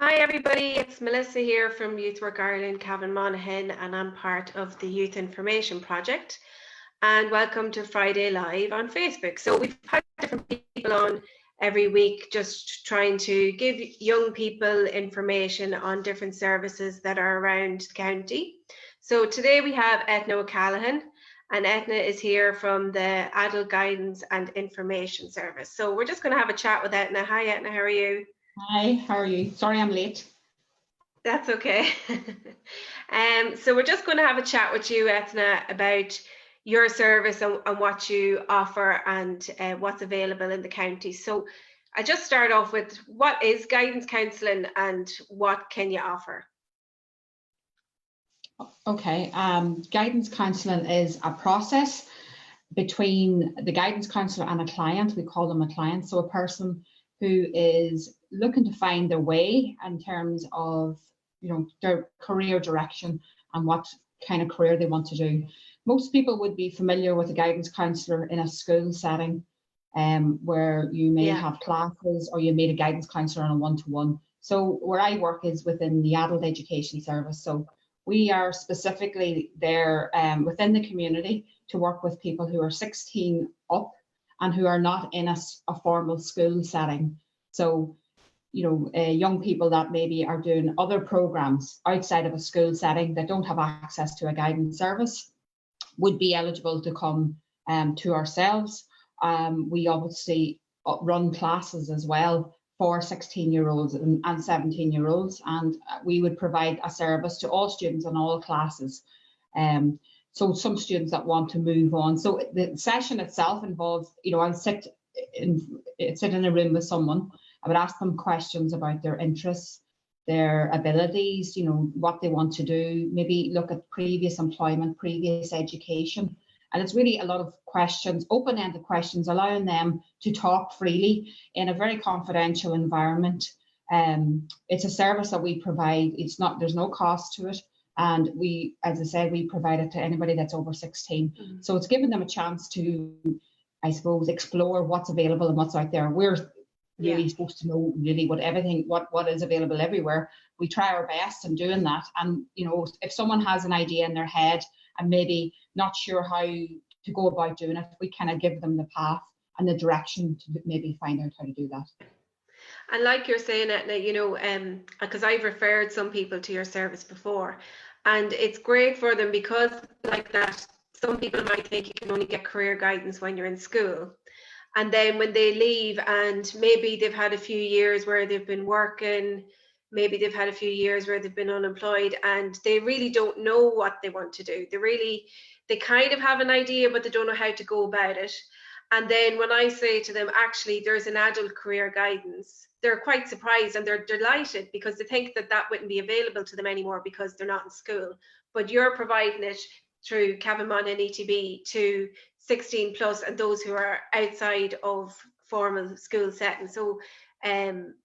Hi everybody, it's Melissa here from Youth Work Ireland, Cavan, Monaghan, and I'm part of the Youth Information Project. And welcome to Friday Live on Facebook. So we've had different people on every week just trying to give young people information on different services that are around the county. So today we have Eithne O'Callaghan, and Eithne is here from the Adult Guidance and Information Service. So we're just going to have a chat with Eithne. Hi Eithne, how are you? Hi, how are you? Sorry I'm late. That's okay. So we're just going to have a chat with you, Eithne, about your service and what you offer and what's available in the county. So I just start off with, what is guidance counselling and what can you offer? Okay, guidance counselling is a process between the guidance counsellor and a client. We call them a client, so a person who is looking to find their way in terms of, their career direction and what kind of career they want to do. Most people would be familiar with a guidance counsellor in a school setting, where you may have classes or you meet a guidance counsellor on a one-to-one. So where I work is within the adult education service. So we are specifically there within the community to work with people who are 16 up and who are not in a formal school setting. So, young people that maybe are doing other programs outside of a school setting that don't have access to a guidance service would be eligible to come to ourselves. We obviously run classes as well for 16-year-olds and 17-year-olds, and we would provide a service to all students in all classes. So some students that want to move on. So the session itself involves, I'll sit in a room with someone. I would ask them questions about their interests, their abilities, what they want to do, maybe look at previous employment, previous education. And it's really a lot of questions, open-ended questions, allowing them to talk freely in a very confidential environment. It's a service that we provide. There's no cost to it. And we, as I said, we provide it to anybody that's over 16. Mm-hmm. So it's giving them a chance to, I suppose, explore what's available and what's out there. We're really supposed to know really what is available everywhere. We try our best in doing that. And, if someone has an idea in their head and maybe not sure how to go about doing it, we kind of give them the path and the direction to maybe find out how to do that. And like you're saying, Eithne, because I've referred some people to your service before, and it's great for them because, like that, some people might think you can only get career guidance when you're in school. And then when they leave and maybe they've had a few years where they've been working, maybe they've had a few years where they've been unemployed and they really don't know what they want to do. They kind of have an idea, but they don't know how to go about it. And then when I say to them, actually, there's an adult career guidance, they're quite surprised and they're delighted because they think that wouldn't be available to them anymore because they're not in school. But you're providing it through Cavan and ETB to 16 plus and those who are outside of formal school settings. So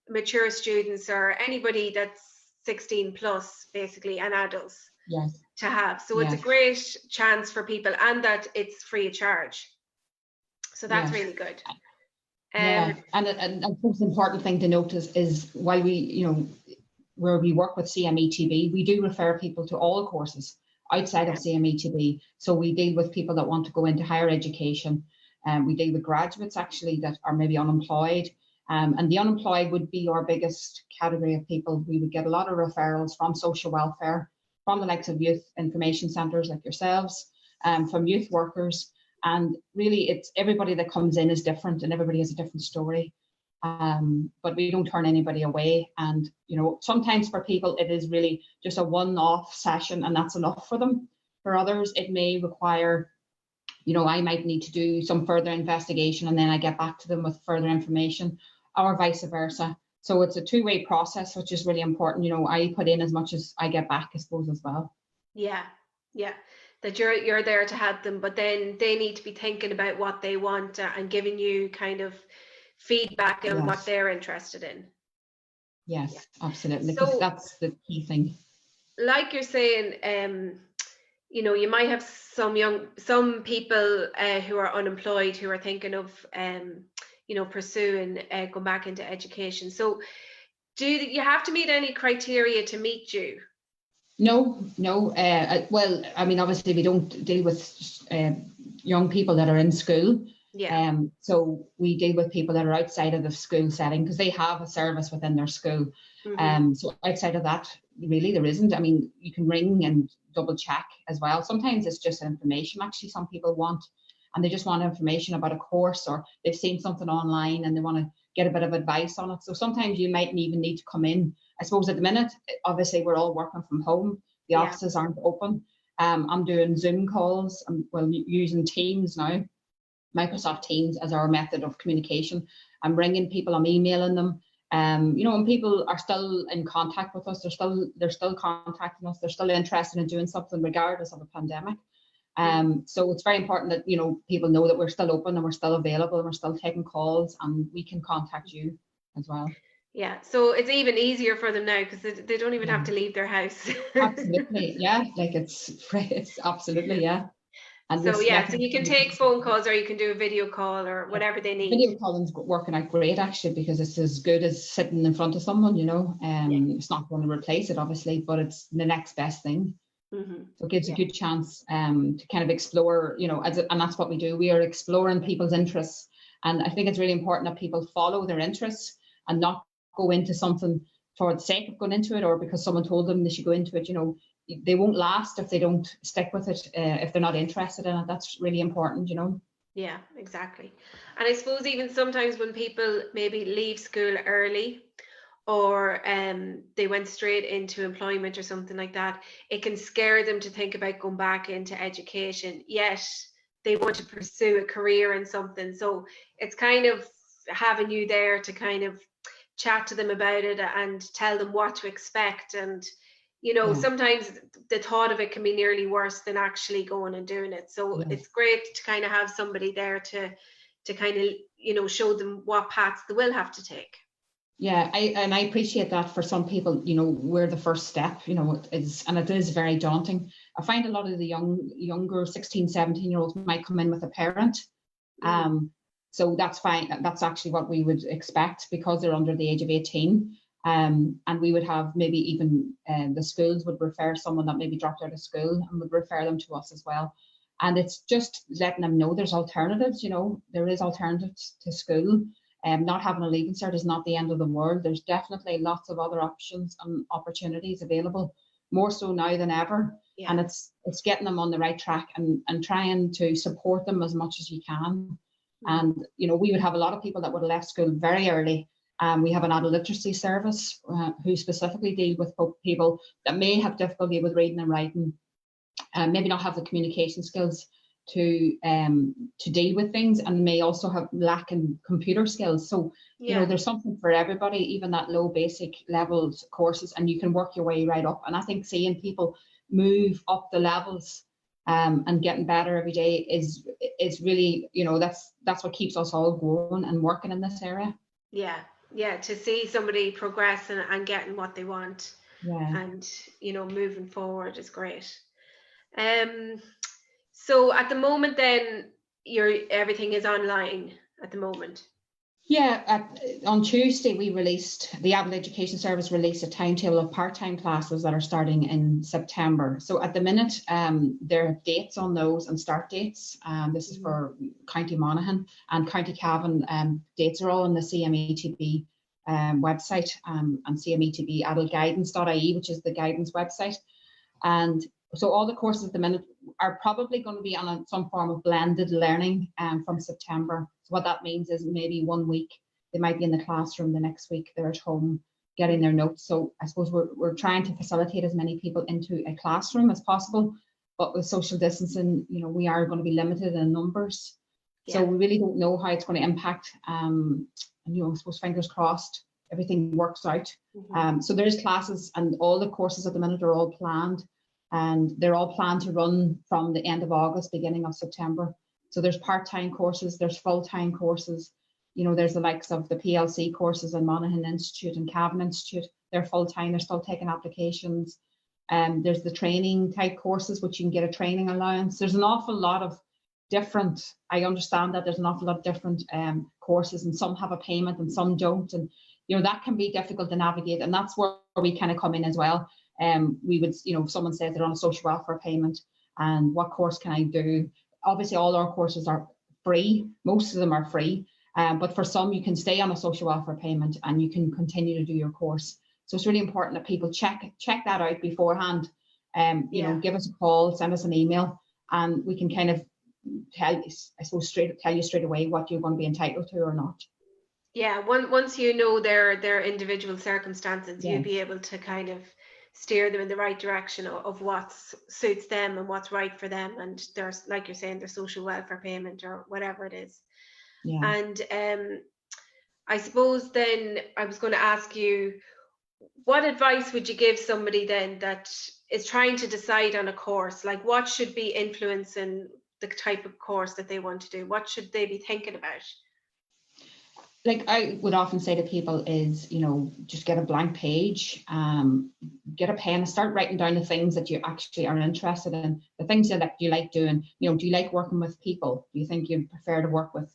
mature students or anybody that's 16 plus basically, and adults to have. So it's a great chance for people, and that it's free of charge. So that's really good. And the most important thing to notice is while we, where we work with CMETB, we do refer people to all courses outside of CMETB. So we deal with people that want to go into higher education. We deal with graduates actually that are maybe unemployed. And the unemployed would be our biggest category of people. We would get a lot of referrals from social welfare, from the likes of youth information centres like yourselves, from youth workers. And really, it's everybody that comes in is different and everybody has a different story. But we don't turn anybody away. And, sometimes for people, it is really just a one-off session and that's enough for them. For others, it may require, I might need to do some further investigation and then I get back to them with further information, or vice versa. So it's a two-way process, which is really important. I put in as much as I get back, I suppose, as well. Yeah. That you're there to help them, but then they need to be thinking about what they want and giving you kind of feedback on what they're interested in. Yes, absolutely. So that's the key thing. Like you're saying, you might have some people who are unemployed who are thinking of, pursuing going back into education. So Do you have to meet any criteria to meet you? No. Well, I mean, obviously we don't deal with young people that are in school. Yeah. So we deal with people that are outside of the school setting because they have a service within their school. So outside of that, really there isn't. I mean, you can ring and double check as well. Sometimes it's just information actually some people want, and they just want information about a course, or they've seen something online and they want to get a bit of advice on it. So sometimes you mightn't even need to come in. I suppose at the minute, obviously we're all working from home. The offices aren't open. I'm doing Zoom calls. I'm using Teams now, Microsoft Teams as our method of communication. I'm ringing people, I'm emailing them. And people are still in contact with us. They're still contacting us. They're still interested in doing something regardless of a pandemic. So it's very important that people know that we're still open and we're still available and we're still taking calls, and we can contact you as well. Yeah, so it's even easier for them now because they don't even have to leave their house. Absolutely, yeah. Like it's absolutely, yeah. And so you can take phone calls or you can do a video call or whatever they need. Video calling's working out great actually, because it's as good as sitting in front of someone. It's not going to replace it obviously, but it's the next best thing. So it gives a good chance to kind of explore, and that's what we do. We are exploring people's interests, and I think it's really important that people follow their interests and not go into something for the sake of going into it, or because someone told them they should go into it. They won't last if they don't stick with it, if they're not interested in it. That's really important. Yeah, exactly. And I suppose even sometimes when people maybe leave school early, or they went straight into employment or something like that, it can scare them to think about going back into education, yet they want to pursue a career in something. So it's kind of having you there to kind of chat to them about it and tell them what to expect. And sometimes the thought of it can be nearly worse than actually going and doing it. So it's great to kind of have somebody there to kind of show them what paths they will have to take. Yeah, I appreciate that. For some people, we're the first step, it is very daunting. I find a lot of the younger 16, 17-year-olds might come in with a parent. So that's fine. That's actually what we would expect because they're under the age of 18. And we would have maybe even the schools would refer someone that maybe dropped out of school and would refer them to us as well. And it's just letting them know there's alternatives, there is alternatives to school. Not having a leaving cert is not the end of the world. There's definitely lots of other options and opportunities available, more so now than ever. Yeah. And it's getting them on the right track and trying to support them as much as you can. And, we would have a lot of people that would have left school very early. We have an adult literacy service who specifically deal with people that may have difficulty with reading and writing, maybe not have the communication skills to deal with things, and may also have lack in computer skills. So there's something for everybody, even that low basic levels courses, and you can work your way right up. And I think seeing people move up the levels and getting better every day is really, that's what keeps us all going and working in this area. Yeah, to see somebody progress and getting what they want, and moving forward is great. So at the moment then everything is online at the moment? Yeah, on Tuesday the Adult Education Service released a timetable of part-time classes that are starting in September. So at the minute there are dates on those and start dates. This is for County Monaghan and County Cavan. Dates are all on the CMETB website and CMETB adultguidance.ie, which is the guidance website. And so all the courses at the minute are probably going to be on some form of blended learning from September. So what that means is maybe 1 week they might be in the classroom, the next week they're at home getting their notes. So I suppose we're trying to facilitate as many people into a classroom as possible, but with social distancing, we are going to be limited in numbers. So we really don't know how it's going to impact. And I suppose fingers crossed everything works out. So there's classes, and all the courses at the minute are all planned. And they're all planned to run from the end of August, beginning of September. So there's part-time courses, there's full-time courses. There's the likes of the PLC courses in Monaghan Institute and Cavan Institute. They're full-time, they're still taking applications. There's the training type courses, which you can get a training allowance. There's an awful lot of different. I understand that there's an awful lot of different courses, and some have a payment and some don't, and that can be difficult to navigate, and that's where we kind of come in as well. We would, if someone says they're on a social welfare payment and what course can I do? Obviously all our courses are free, most of them are free, but for some you can stay on a social welfare payment and you can continue to do your course. So it's really important that people check that out beforehand. Give us a call, send us an email, and we can kind of tell you straight away what you're going to be entitled to or not. Yeah, once you know their individual circumstances, Yeah. you'll be able to kind of steer them in the right direction of what suits them and what's right for them, and there's, like you're saying, their social welfare payment or whatever it is. Yeah. And I suppose then I was going to ask you, what advice would you give somebody then that is trying to decide on a course? Like, what should be influencing the type of course that they want to do? What should they be thinking about? Like I would often say to people is, just get a blank page, get a pen, start writing down the things that you actually are interested in, the things that you like doing. Do you like working with people? Do you think you'd prefer to work with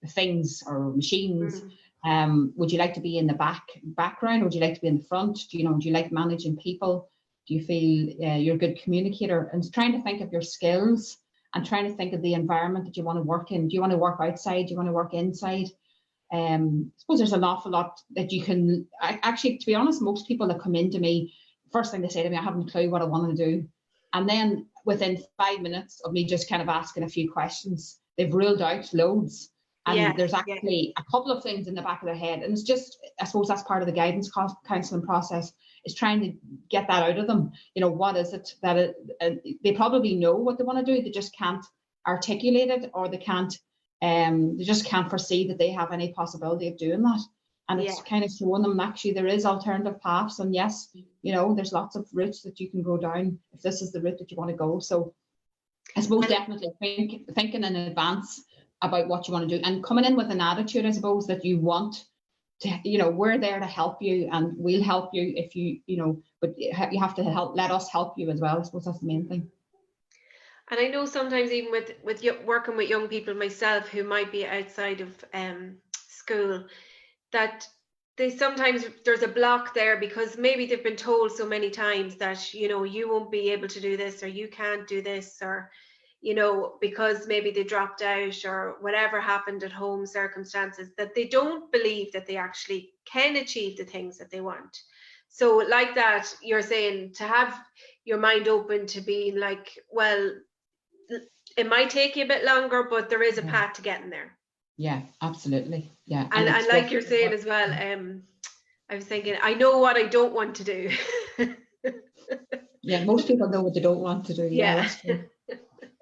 things or machines? Would you like to be in the background, or would you like to be in the front? Do you like managing people? Do you feel you're a good communicator? And trying to think of your skills and trying to think of the environment that you want to work in. Do you want to work outside? Do you want to work inside? I suppose there's an awful lot that you can actually, to be honest, most people that come into me, first thing they say to me, I haven't a clue what I want to do. And then within 5 minutes of me just kind of asking a few questions, they've ruled out loads. And there's actually a couple of things in the back of their head. And it's just, I suppose that's part of the guidance counselling process, is trying to get that out of them. What is it that they probably know what they want to do, they just can't articulate it, or they just can't foresee that they have any possibility of doing that. And it's kind of showing them actually there is alternative paths, and yes, there's lots of routes that you can go down if this is the route that you want to go. So I suppose definitely thinking in advance about what you want to do, and coming in with an attitude, I suppose, that you want to, we're there to help you, and we'll help you if but you have to let us help you as well. I suppose that's the main thing. And I know sometimes even with working with young people myself who might be outside of school, that there's a block there because maybe they've been told so many times that, you won't be able to do this, or you can't do this, or, because maybe they dropped out or whatever happened at home circumstances, that they don't believe that they actually can achieve the things that they want. So like that, you're saying to have your mind open to being like, well, it might take you a bit longer, but there is a path to getting there. Yeah, absolutely. Yeah. And like you're saying as well, I was thinking, I know what I don't want to do. Yeah, most people know what they don't want to do. Yeah, that's true.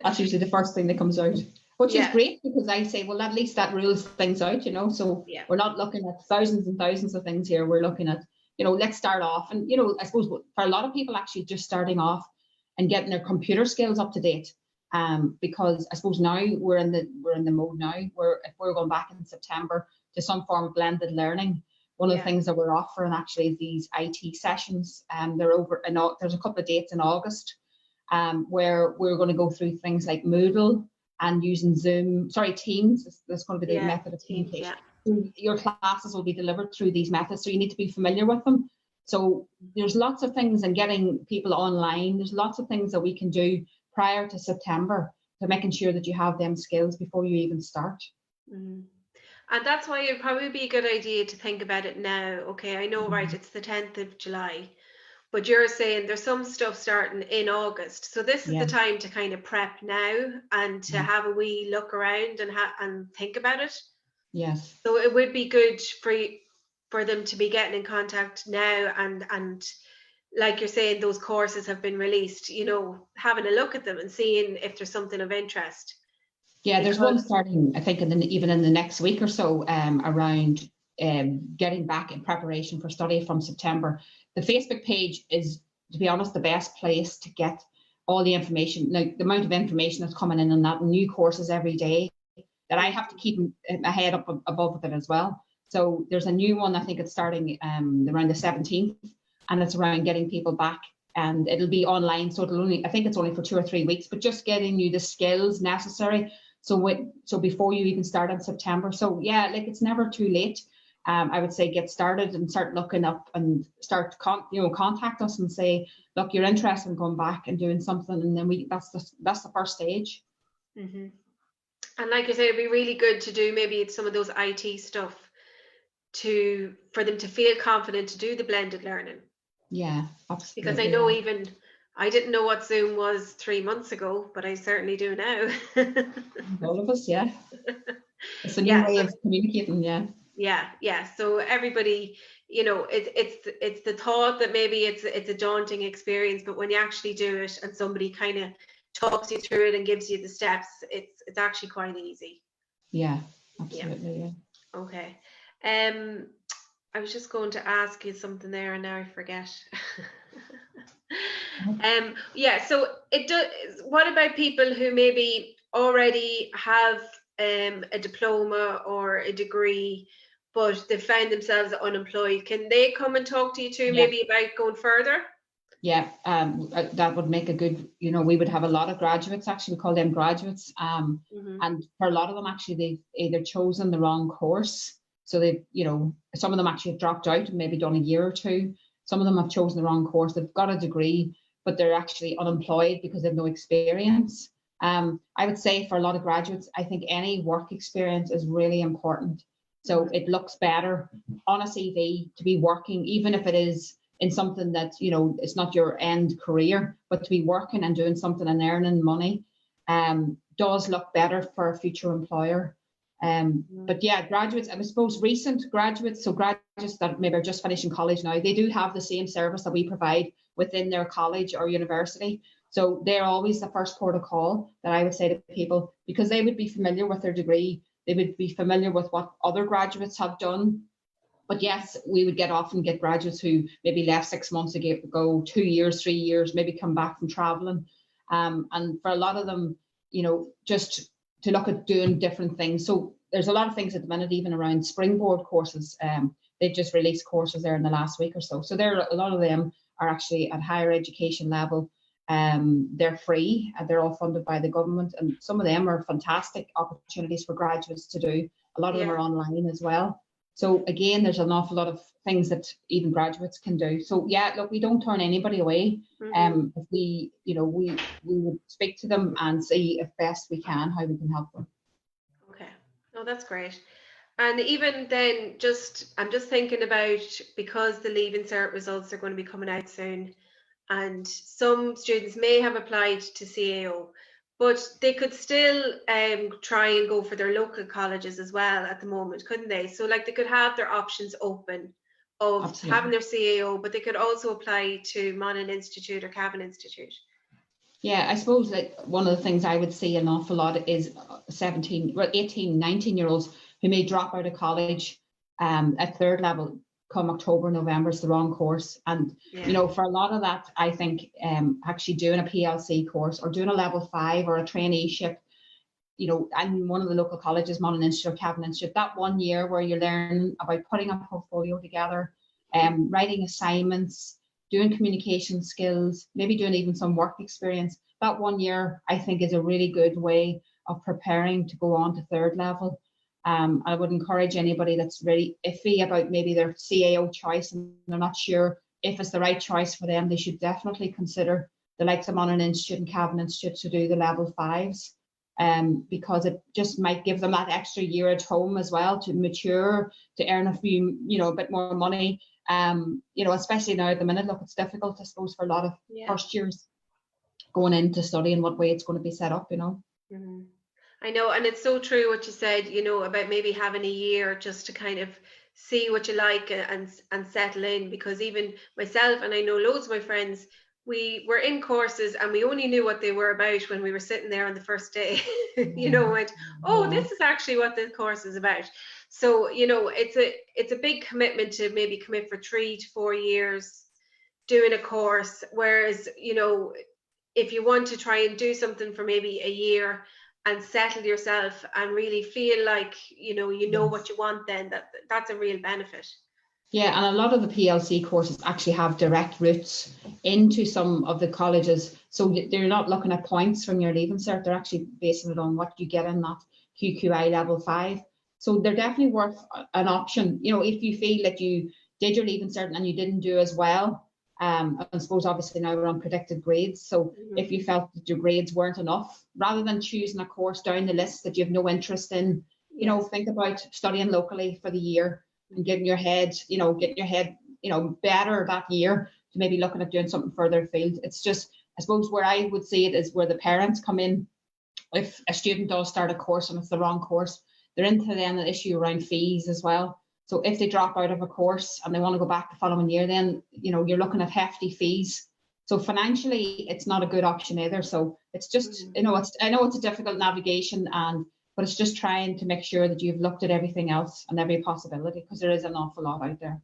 That's usually the first thing that comes out, which is great, because I say, well, at least that rules things out, so we're not looking at thousands and thousands of things here. We're looking at, let's start off. And, I suppose for a lot of people actually just starting off and getting their computer skills up to date. Because I suppose now we're in the mode now where if we're going back in September to some form of blended learning, one of the things that we're offering actually is these IT sessions. They're over, and there's a couple of dates in August where we're going to go through things like Moodle and using Teams. That's going to be the method of communication. So your classes will be delivered through these methods, so you need to be familiar with them. So there's lots of things, and getting people online, there's lots of things that we can do prior to September to making sure that you have them skills before you even start. And that's why it'd probably be a good idea to think about it now. Okay, I know, right, it's the 10th of July, but you're saying there's some stuff starting in August. So this is the time to kind of prep now and to have a wee look around and think about it. Yes. So it would be good for them to be getting in contact now, and like you're saying, those courses have been released, having a look at them and seeing if there's something of interest. Yeah, there's one starting, I think, even in the next week or so, around getting back in preparation for study from September. The Facebook page is, to be honest, the best place to get all the information. Now, the amount of information that's coming in on that, new courses every day, that I have to keep my head up above it as well. So there's a new one, I think it's starting around the 17th, and it's around getting people back, and it'll be online. So I think it's only for 2 or 3 weeks, but just getting you the skills necessary So before you even start in September. So yeah, like it's never too late. I would say get started and start looking up and start contact us and say, look, you're interested in going back and doing something, and then that's the first stage. Mm-hmm. And like you said, it'd be really good to do maybe some of those IT stuff for them to feel confident to do the blended learning. Yeah, absolutely. Because I know even I didn't know what Zoom was 3 months ago, but I certainly do now. All of us, yeah. It's a new way of communicating, yeah. Yeah. So everybody, it's the thought that maybe it's a daunting experience, but when you actually do it and somebody kind of talks you through it and gives you the steps, it's actually quite easy. Yeah, absolutely, yeah. Okay. I was just going to ask you something there and now I forget. So it does. What about people who maybe already have a diploma or a degree, but they find themselves unemployed? Can they come and talk to you too, maybe about going further? Yeah, that would make a good, we would have a lot of graduates, actually, we call them graduates. And for a lot of them, actually, they've either chosen the wrong course. So some of them actually have dropped out and maybe done a year or two. Some of them have chosen the wrong course. They've got a degree, but they're actually unemployed because they have no experience. I would say for a lot of graduates, I think any work experience is really important. So it looks better on a CV to be working, even if it is in something that, it's not your end career, but to be working and doing something and earning money does look better for a future employer. But yeah, graduates, and I suppose recent graduates, so graduates that maybe are just finishing college now, they do have the same service that we provide within their college or university. So they're always the first port of call that I would say to people, because they would be familiar with their degree, they would be familiar with what other graduates have done. But yes, we would often get graduates who maybe left 6 months ago, 2 years, 3 years, maybe come back from traveling. And for a lot of them, just to look at doing different things. So there's a lot of things at the minute, even around springboard courses. They've just released courses there in the last week or so. So a lot of them are actually at higher education level. They're free and they're all funded by the government. And some of them are fantastic opportunities for graduates to do. A lot of them are online as well. So again, there's an awful lot of things that even graduates can do. So yeah, look, we don't turn anybody away. If we would speak to them and see if best we can how we can help them. Okay, no, that's great. And even then, I'm just thinking about, because the Leaving Cert results are going to be coming out soon, and some students may have applied to CAO, but they could still try and go for their local colleges as well at the moment, couldn't they? So like they could have their options open of Absolutely. having their CAO, but they could also apply to Monaghan Institute or Cavan Institute. Yeah, I suppose like one of the things I would see an awful lot is 18, 19-year-olds who may drop out of college at third level come October, November. It's the wrong course. And, for a lot of that, I think actually doing a PLC course or doing a level 5 or a traineeship, and one of the local colleges, Monaghan Institute or Cavan Institute, that 1 year where you learn about putting a portfolio together, writing assignments, doing communication skills, maybe doing even some work experience. That 1 year, I think, is a really good way of preparing to go on to third level. I would encourage anybody that's really iffy about maybe their CAO choice and they're not sure if it's the right choice for them, they should definitely consider the likes of Monaghan Institute and Cavan Institute to do the level 5s, because it just might give them that extra year at home as well to mature, to earn a bit more money. Especially now at the minute, look, it's difficult, I suppose, for a lot of first years going into studying what way it's going to be set up, I know, and it's so true what you said, about maybe having a year just to kind of see what you like and settle in, because even myself, and I know loads of my friends, we were in courses and we only knew what they were about when we were sitting there on the first day, went, this is actually what this course is about. So, it's a big commitment to maybe commit for 3 to 4 years doing a course. Whereas, if you want to try and do something for maybe a year and settle yourself and really feel like, you know what you want, then that's a real benefit. Yeah, and a lot of the PLC courses actually have direct routes into some of the colleges. So they're not looking at points from your leaving cert, they're actually basing it on what you get in that QQI level 5. So they're definitely worth an option. You know, if you feel that you did your leaving cert and you didn't do as well, I suppose obviously now we're on predicted grades. So if you felt that your grades weren't enough, rather than choosing a course down the list that you have no interest in, you know, think about studying locally for the year and getting your head, better that year to maybe looking at doing something further afield. It's just, I suppose, where I would see it is where the parents come in. If a student does start a course and it's the wrong course, they're into then the issue around fees as well. So if they drop out of a course and they want to go back the following year, then, you know, you're looking at hefty fees. So financially, it's not a good option either. So it's just, I know it's a difficult navigation, but it's just trying to make sure that you've looked at everything else and every possibility, because there is an awful lot out there.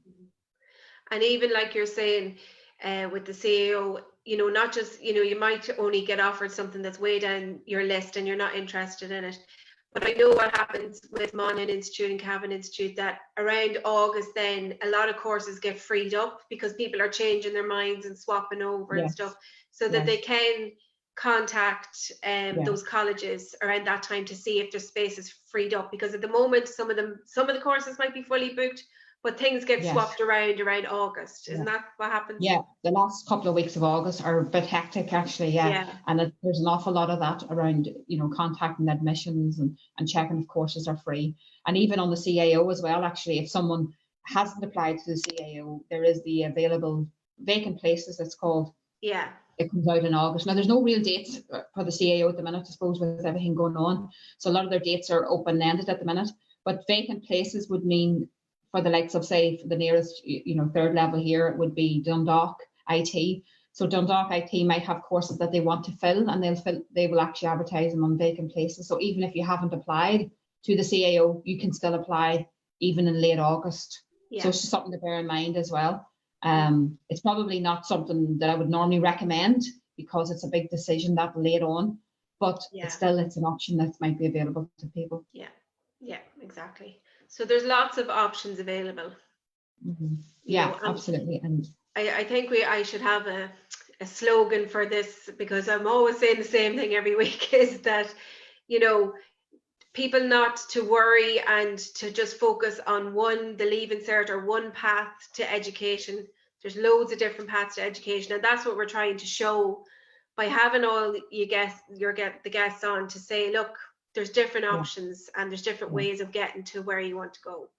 And even like you're saying, with the CAO, you know, not just, you know, you might only get offered something that's way down your list and you're not interested in it. But I know what happens with Monaghan Institute and Cavan Institute, that around August then a lot of courses get freed up because people are changing their minds and swapping over and stuff, so that they can contact those colleges around that time to see if their space is freed up, because at the moment some of the courses might be fully booked, but things get swapped around August. Isn't that what happens? Yeah, the last couple of weeks of August are a bit hectic actually, and there's an awful lot of that around, you know, contacting admissions and checking if courses are free. And even on the CAO as well, actually, if someone hasn't applied to the CAO, there is the available vacant places, it's called. Yeah. It comes out in August. Now, there's no real dates for the CAO at the minute, I suppose, with everything going on. So a lot of their dates are open-ended at the minute. But vacant places would mean, for the likes of, say, for the nearest, you know, third level here, it would be Dundalk IT. So Dundalk IT might have courses that they want to fill, and they will actually advertise them on vacant places. So even if you haven't applied to the CAO, you can still apply even in late August. So it's just something to bear in mind as well. It's probably not something that I would normally recommend because it's a big decision that late on, but it's an option that might be available to people. Yeah, exactly. So there's lots of options available. Yeah, absolutely. And I think I should have a slogan for this, because I'm always saying the same thing every week, is that, you know, people not to worry and to just focus on the Leaving Cert or one path to education. There's loads of different paths to education, and that's what we're trying to show by having all the guests on, to say, look, there's different options and there's different ways of getting to where you want to go.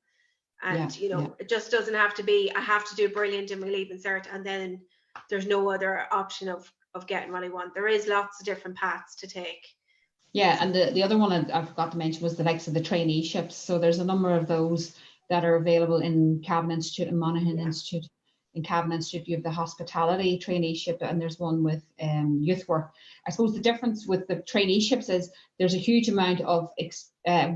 And you know, it just doesn't have to be, I have to do brilliant in my Leaving Cert and then there's no other option of getting what I want. There is lots of different paths to take. Yeah, and the other one I forgot to mention was the likes of the traineeships. So there's a number of those that are available in Cavan Institute and Monaghan Institute. In Cavan Institute, you have the hospitality traineeship, and there's one with youth work. I suppose the difference with the traineeships is there's a huge amount of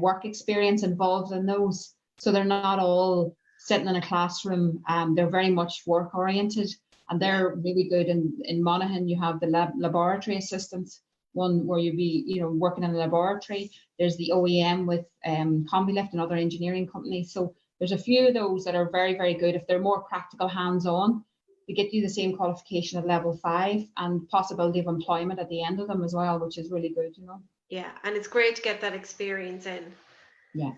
work experience involved in those. So they're not all sitting in a classroom. They're very much work oriented, and they're really good. In Monaghan, you have the laboratory assistants, one where you'd be, you know, working in a laboratory. There's the OEM with Combilift and other engineering companies. So there's a few of those that are very, very good. If they're more practical, hands-on, they get you the same qualification at level 5 and possibility of employment at the end of them as well, which is really good, you know. Yeah, and it's great to get that experience in. Yeah.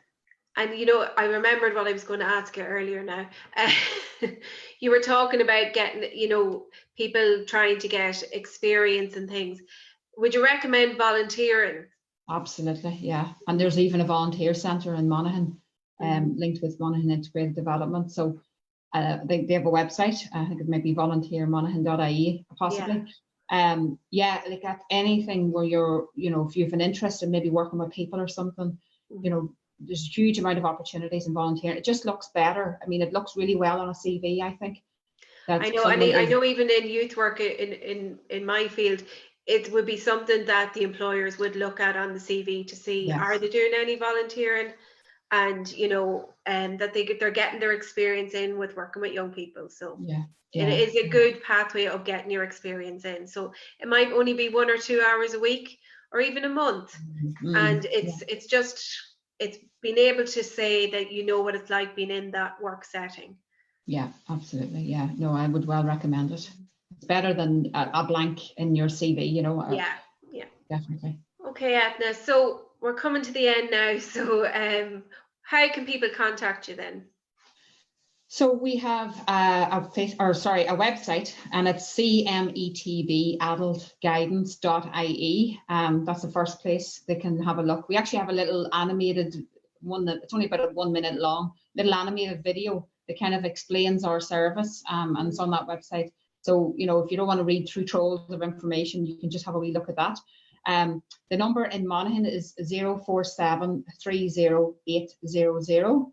And, you know, I remembered what I was going to ask you earlier now. You were talking about getting, you know, people trying to get experience and things. Would you recommend volunteering? Absolutely, yeah. And there's even a volunteer centre in Monaghan, linked with Monaghan Integrated Development. So they have a website. I think it may be volunteermonaghan.ie possibly. Like at anything where you're, you know, if you have an interest in maybe working with people or something, you know, there's a huge amount of opportunities in volunteering. It just looks better. I mean, it looks really well on a CV, I think. I know, I know even in youth work in my field, it would be something that the employers would look at on the CV to see, are they doing any volunteering? And, you know, that they're getting their experience in with working with young people. So it is a good pathway of getting your experience in. So it might only be 1 or 2 hours a week or even a month. And it's just, it's being able to say that you know what it's like being in that work setting. Yeah, absolutely. Yeah, no, I would well recommend it. It's better than a blank in your CV, you know. Yeah, yeah. Definitely. Okay, Eithne. So we're coming to the end now. So how can people contact you then? So we have a website, and it's CMETBadultguidance.ie. That's the first place they can have a look. We actually have a little animated one that it's only about 1 minute long, little animated video that kind of explains our service, and it's on that website. So, you know, if you don't want to read through trolls of information, you can just have a wee look at that. The number in Monaghan is 047 30800.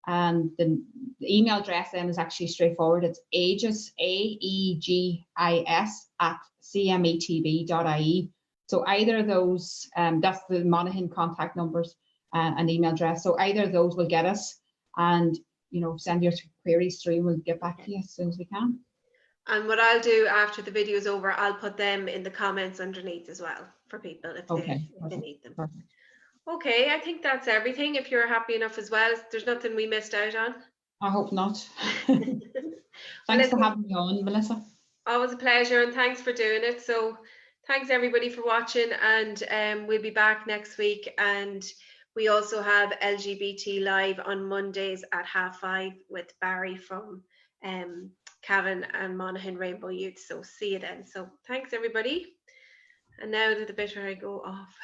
And the email address then is actually straightforward. It's aegis, AEGIS, at cmetb.ie. So either of those, that's the Monaghan contact numbers and email address. So either of those will get us, and, you know, send your queries through and we'll get back to you as soon as we can. And what I'll do after the video is over, I'll put them in the comments underneath as well for people if they need them. Perfect. Okay, I think that's everything. If you're happy enough as well, there's nothing we missed out on. I hope not. Thanks for having me on, Melissa. Always a pleasure, and thanks for doing it. So thanks everybody for watching, and we'll be back next week. And we also have LGBT Live on Mondays at 5:30 with Barry from Cavan and Monaghan Rainbow Youth. So see you then. So thanks everybody. And now to the bit where I go off.